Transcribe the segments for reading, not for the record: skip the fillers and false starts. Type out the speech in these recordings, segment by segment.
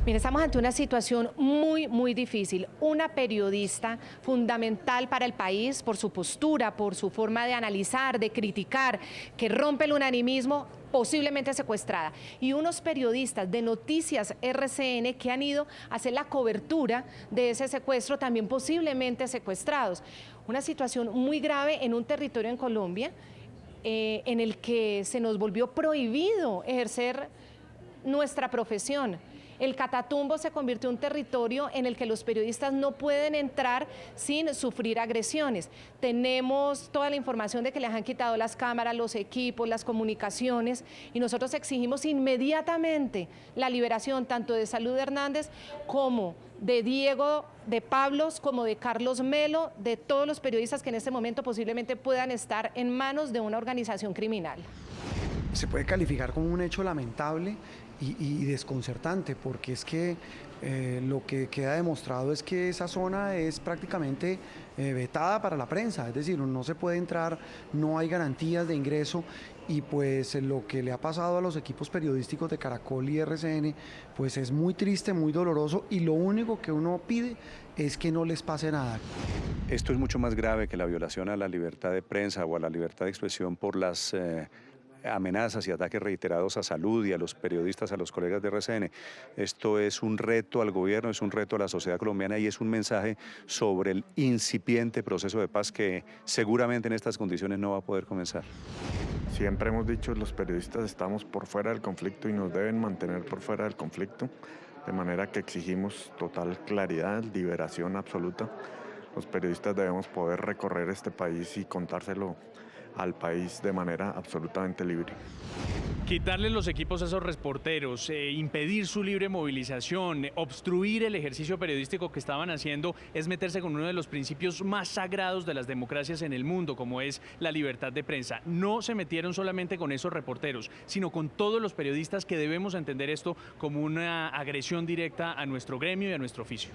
Mira, estamos ante una situación muy difícil. Una periodista fundamental para el país por su postura, por su forma de analizar, de criticar, que rompe el unanimismo, posiblemente secuestrada. Y unos periodistas de Noticias RCN que han ido a hacer la cobertura de ese secuestro, también posiblemente secuestrados. Una situación muy grave en un territorio en Colombia en el que se nos volvió prohibido ejercer nuestra profesión. El Catatumbo se convirtió en un territorio en el que los periodistas no pueden entrar sin sufrir agresiones. Tenemos toda la información de que les han quitado las cámaras, los equipos, las comunicaciones, y nosotros exigimos inmediatamente la liberación tanto de Salud Hernández como de Diego de Pablos, como de Carlos Melo, de todos los periodistas que en este momento posiblemente puedan estar en manos de una organización criminal. Se puede calificar como un hecho lamentable y desconcertante, porque es que lo que queda demostrado es que esa zona es prácticamente vetada para la prensa, es decir, no se puede entrar, no hay garantías de ingreso, y pues lo que le ha pasado a los equipos periodísticos de Caracol y RCN pues es muy triste, muy doloroso, y lo único que uno pide es que no les pase nada. Esto es mucho más grave que la violación a la libertad de prensa o a la libertad de expresión por las amenazas y ataques reiterados a Salud y a los periodistas, a los colegas de RCN. Esto es un reto al gobierno, es un reto a la sociedad colombiana y es un mensaje sobre el incipiente proceso de paz que seguramente en estas condiciones no va a poder comenzar. Siempre hemos dicho que los periodistas estamos por fuera del conflicto y nos deben mantener por fuera del conflicto, de manera que exigimos total claridad, liberación absoluta. Los periodistas debemos poder recorrer este país y contárselo al país de manera absolutamente libre. Quitarle los equipos a esos reporteros, impedir su libre movilización, obstruir el ejercicio periodístico que estaban haciendo, es meterse con uno de los principios más sagrados de las democracias en el mundo, como es la libertad de prensa. No se metieron solamente con esos reporteros, sino con todos los periodistas, que debemos entender esto como una agresión directa a nuestro gremio y a nuestro oficio.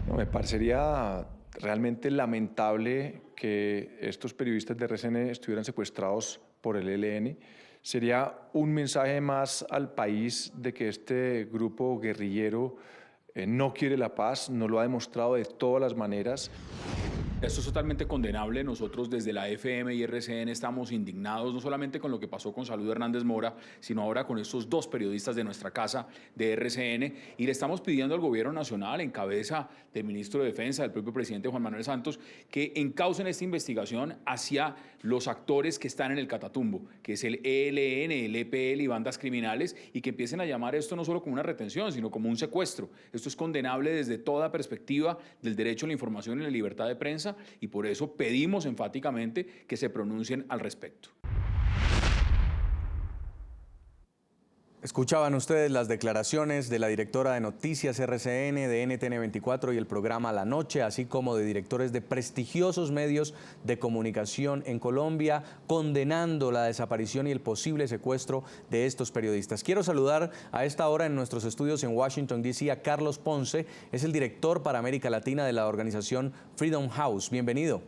No, me parecería realmente lamentable que estos periodistas de RCN estuvieran secuestrados por el ELN. Sería un mensaje más al país de que este grupo guerrillero no quiere la paz, nos lo ha demostrado de todas las maneras. Esto es totalmente condenable. Nosotros desde la FM y RCN estamos indignados no solamente con lo que pasó con Salud Hernández Mora, sino ahora con estos dos periodistas de nuestra casa de RCN, y le estamos pidiendo al gobierno nacional, en cabeza del ministro de Defensa, del propio presidente Juan Manuel Santos, que encaucen esta investigación hacia los actores que están en el Catatumbo, que es el ELN, el EPL y bandas criminales, y que empiecen a llamar esto no solo como una retención, sino como un secuestro. Esto es condenable desde toda perspectiva del derecho a la información y la libertad de prensa, y por eso pedimos enfáticamente que se pronuncien al respecto. Escuchaban ustedes las declaraciones de la directora de Noticias RCN, de NTN 24 y el programa La Noche, así como de directores de prestigiosos medios de comunicación en Colombia, condenando la desaparición y el posible secuestro de estos periodistas. Quiero saludar a esta hora en nuestros estudios en Washington, D.C. a Carlos Ponce, es el director para América Latina de la organización Freedom House. Bienvenido.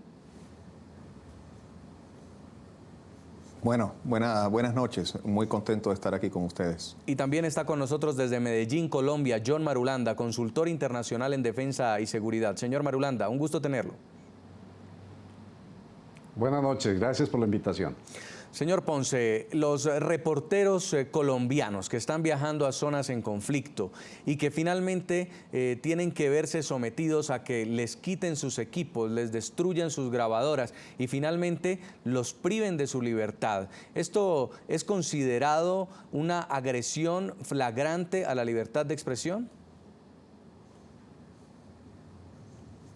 Bueno, buenas noches. Muy contento de estar aquí con ustedes. Y también está con nosotros desde Medellín, Colombia, John Marulanda, consultor internacional en defensa y seguridad. Señor Marulanda, un gusto tenerlo. Buenas noches, gracias por la invitación. Señor Ponce, los reporteros colombianos que están viajando a zonas en conflicto y que finalmente tienen que verse sometidos a que les quiten sus equipos, les destruyan sus grabadoras y finalmente los priven de su libertad. ¿Esto es considerado una agresión flagrante a la libertad de expresión?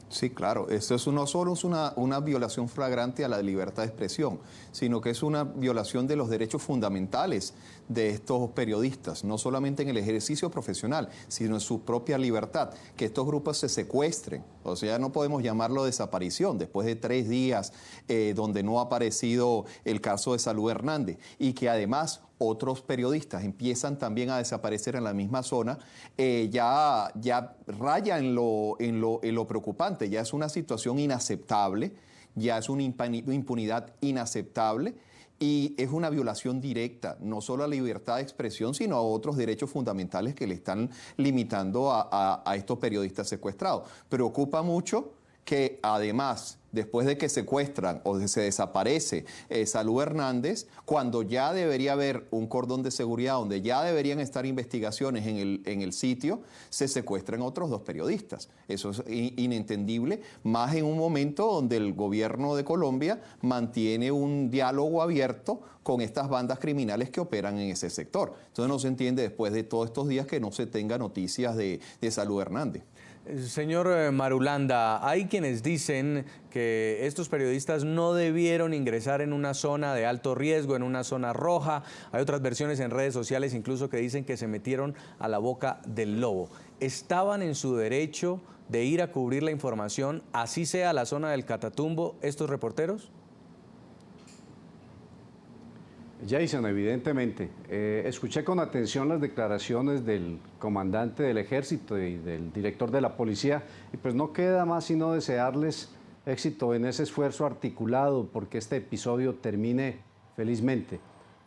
Sí, claro. Esto no solo es una violación flagrante a la libertad de expresión, sino que es una violación de los derechos fundamentales de estos periodistas, no solamente en el ejercicio profesional, sino en su propia libertad, que estos grupos se secuestren. O sea, no podemos llamarlo desaparición después de 3 días donde no ha aparecido el caso de Salud Hernández, y que además otros periodistas empiezan también a desaparecer en la misma zona, ya raya en lo preocupante. Ya es una situación inaceptable, ya es una impunidad inaceptable, Y es una violación directa, no solo a la libertad de expresión, sino a otros derechos fundamentales que le están limitando a estos periodistas secuestrados. Preocupa mucho que además, después de que secuestran o se desaparece Salud Hernández, cuando ya debería haber un cordón de seguridad, donde ya deberían estar investigaciones en el sitio, se secuestran otros 2 periodistas. Eso es inentendible, más en un momento donde el gobierno de Colombia mantiene un diálogo abierto con estas bandas criminales que operan en ese sector. Entonces no se entiende después de todos estos días que no se tenga noticias de Salud Hernández. Señor Marulanda, hay quienes dicen que estos periodistas no debieron ingresar en una zona de alto riesgo, en una zona roja. Hay otras versiones en redes sociales incluso que dicen que se metieron a la boca del lobo. ¿Estaban en su derecho de ir a cubrir la información, así sea la zona del Catatumbo, estos reporteros? Jason, evidentemente. Escuché con atención las declaraciones del comandante del ejército y del director de la policía, y pues no queda más sino desearles éxito en ese esfuerzo articulado porque este episodio termine felizmente.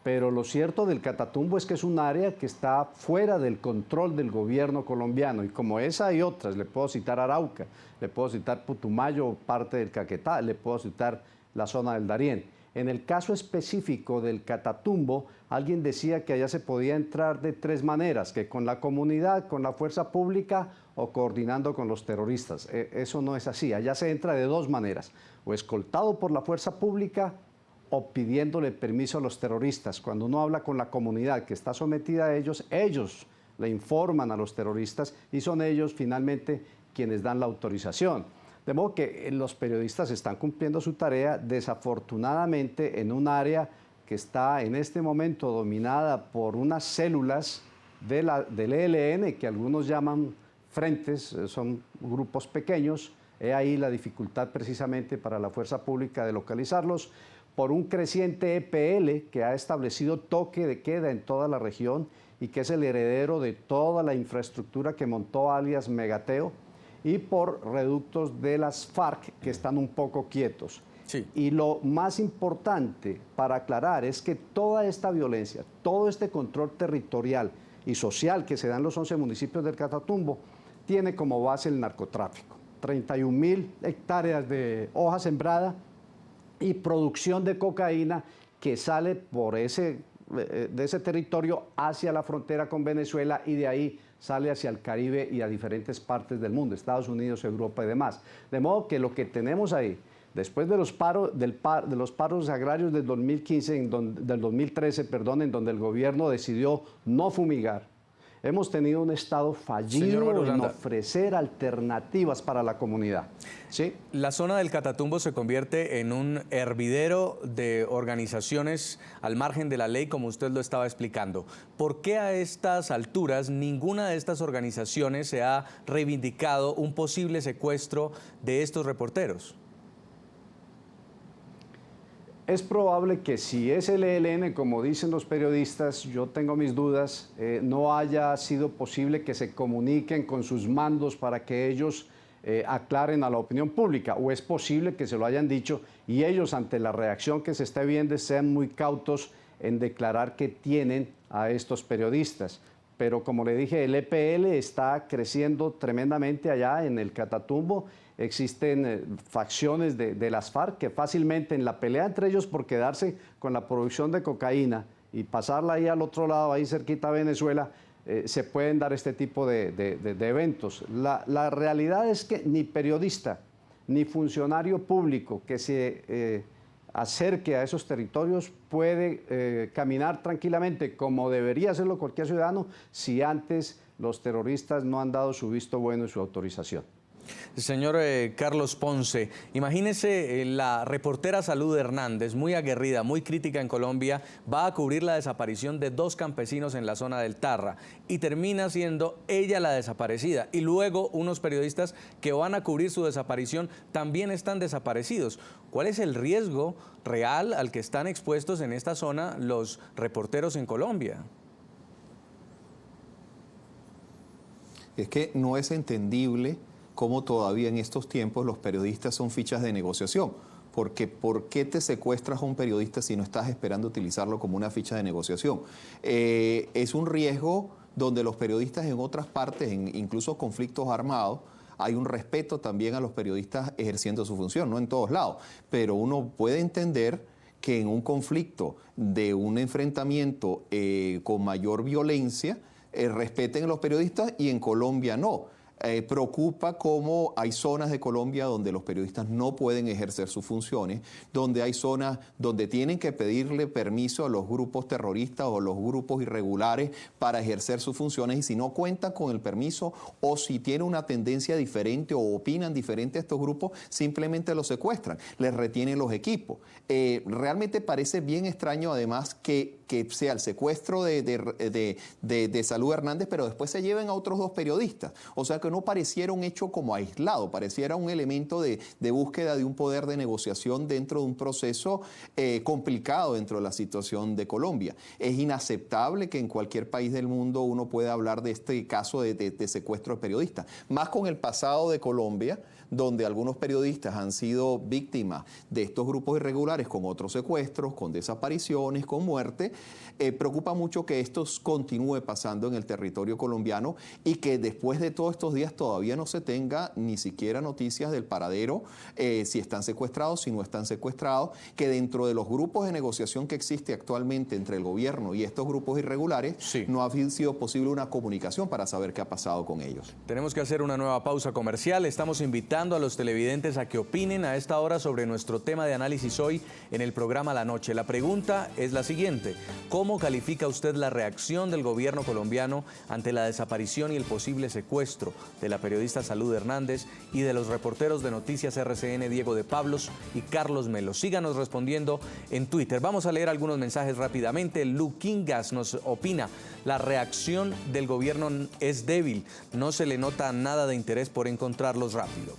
Pero lo cierto del Catatumbo es que es un área que está fuera del control del gobierno colombiano, y como esa hay otras, le puedo citar Arauca, le puedo citar Putumayo, parte del Caquetá, le puedo citar la zona del Darién. En el caso específico del Catatumbo, alguien decía que allá se podía entrar de 3 maneras, que con la comunidad, con la fuerza pública o coordinando con los terroristas. Eso no es así, allá se entra de 2 maneras, o escoltado por la fuerza pública o pidiéndole permiso a los terroristas. Cuando uno habla con la comunidad que está sometida a ellos, ellos le informan a los terroristas y son ellos finalmente quienes dan la autorización. De modo que los periodistas están cumpliendo su tarea, desafortunadamente, en un área que está en este momento dominada por unas células del ELN, que algunos llaman frentes, son grupos pequeños. He ahí la dificultad precisamente para la fuerza pública de localizarlos, por un creciente EPL que ha establecido toque de queda en toda la región y que es el heredero de toda la infraestructura que montó alias Megateo, y por reductos de las FARC que están un poco quietos. Sí. Y lo más importante para aclarar es que toda esta violencia, todo este control territorial y social que se da en los 11 municipios del Catatumbo, tiene como base el narcotráfico. 31.000 hectáreas de hoja sembrada y producción de cocaína que sale por de ese territorio hacia la frontera con Venezuela y de ahí sale hacia el Caribe y a diferentes partes del mundo, Estados Unidos, Europa y demás. De modo que lo que tenemos ahí, después de los paros agrarios del 2015, del 2013, perdón, en donde el gobierno decidió no fumigar, hemos tenido un Estado fallido en ofrecer alternativas para la comunidad. ¿Sí? La zona del Catatumbo se convierte en un hervidero de organizaciones al margen de la ley, como usted lo estaba explicando. ¿Por qué a estas alturas ninguna de estas organizaciones se ha reivindicado un posible secuestro de estos reporteros? Es probable que si es el ELN, como dicen los periodistas, yo tengo mis dudas, no haya sido posible que se comuniquen con sus mandos para que ellos aclaren a la opinión pública, o es posible que se lo hayan dicho y ellos, ante la reacción que se está viendo, sean muy cautos en declarar que tienen a estos periodistas. Pero como le dije, el EPL está creciendo tremendamente allá en el Catatumbo. Existen facciones de las FARC que fácilmente en la pelea entre ellos por quedarse con la producción de cocaína y pasarla ahí al otro lado, ahí cerquita a Venezuela, se pueden dar este tipo de eventos. La realidad es que ni periodista ni funcionario público que se acerque a esos territorios puede caminar tranquilamente como debería hacerlo cualquier ciudadano si antes los terroristas no han dado su visto bueno y su autorización. Señor Carlos Ponce, imagínese la reportera Salud Hernández, muy aguerrida, muy crítica en Colombia, va a cubrir la desaparición de 2 campesinos en la zona del Tarra y termina siendo ella la desaparecida. Y luego unos periodistas que van a cubrir su desaparición también están desaparecidos. ¿Cuál es el riesgo real al que están expuestos en esta zona los reporteros en Colombia? Es que no es entendible cómo todavía en estos tiempos los periodistas son fichas de negociación, porque ¿por qué te secuestras a un periodista si no estás esperando utilizarlo como una ficha de negociación? Es un riesgo donde los periodistas en otras partes, incluso conflictos armados, hay un respeto también a los periodistas ejerciendo su función, no en todos lados, pero uno puede entender que en un conflicto de un enfrentamiento con mayor violencia, respeten a los periodistas y en Colombia no. Preocupa cómo hay zonas de Colombia donde los periodistas no pueden ejercer sus funciones, donde hay zonas donde tienen que pedirle permiso a los grupos terroristas o los grupos irregulares para ejercer sus funciones, y si no cuentan con el permiso o si tienen una tendencia diferente o opinan diferente a estos grupos, simplemente los secuestran, les retienen los equipos. Realmente parece bien extraño además que sea el secuestro de Salud Hernández, pero después se lleven a otros 2 periodistas. O sea que no pareciera un hecho como aislado, pareciera un elemento de búsqueda de un poder de negociación dentro de un proceso complicado dentro de la situación de Colombia. Es inaceptable que en cualquier país del mundo uno pueda hablar de este caso de secuestro de periodistas. Más con el pasado de Colombia, donde algunos periodistas han sido víctimas de estos grupos irregulares con otros secuestros, con desapariciones, con muerte. Preocupa mucho que esto continúe pasando en el territorio colombiano y que después de todos estos días todavía no se tenga ni siquiera noticias del paradero, si están secuestrados, si no están secuestrados, que dentro de los grupos de negociación que existe actualmente entre el gobierno y estos grupos irregulares, no ha sido posible una comunicación para saber qué ha pasado con ellos. Tenemos que hacer una nueva pausa comercial. Estamos invitando a los televidentes a que opinen a esta hora sobre nuestro tema de análisis hoy en el programa La Noche. La pregunta es la siguiente: ¿cómo califica usted la reacción del gobierno colombiano ante la desaparición y el posible secuestro de la periodista Salud Hernández y de los reporteros de Noticias RCN Diego de Pablos y Carlos Melo? Síganos respondiendo en Twitter. Vamos a leer algunos mensajes rápidamente. Luquingas nos opina: la reacción del gobierno es débil, no se le nota nada de interés por encontrarlos rápido.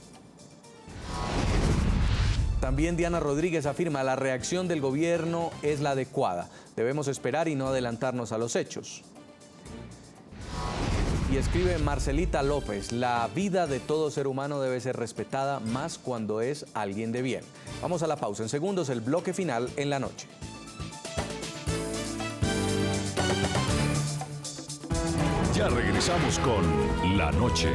También Diana Rodríguez afirma: la reacción del gobierno es la adecuada. Debemos esperar y no adelantarnos a los hechos. Y escribe Marcelita López: la vida de todo ser humano debe ser respetada, más cuando es alguien de bien. Vamos a la pausa. En segundos, el bloque final en La Noche. Ya regresamos con La Noche.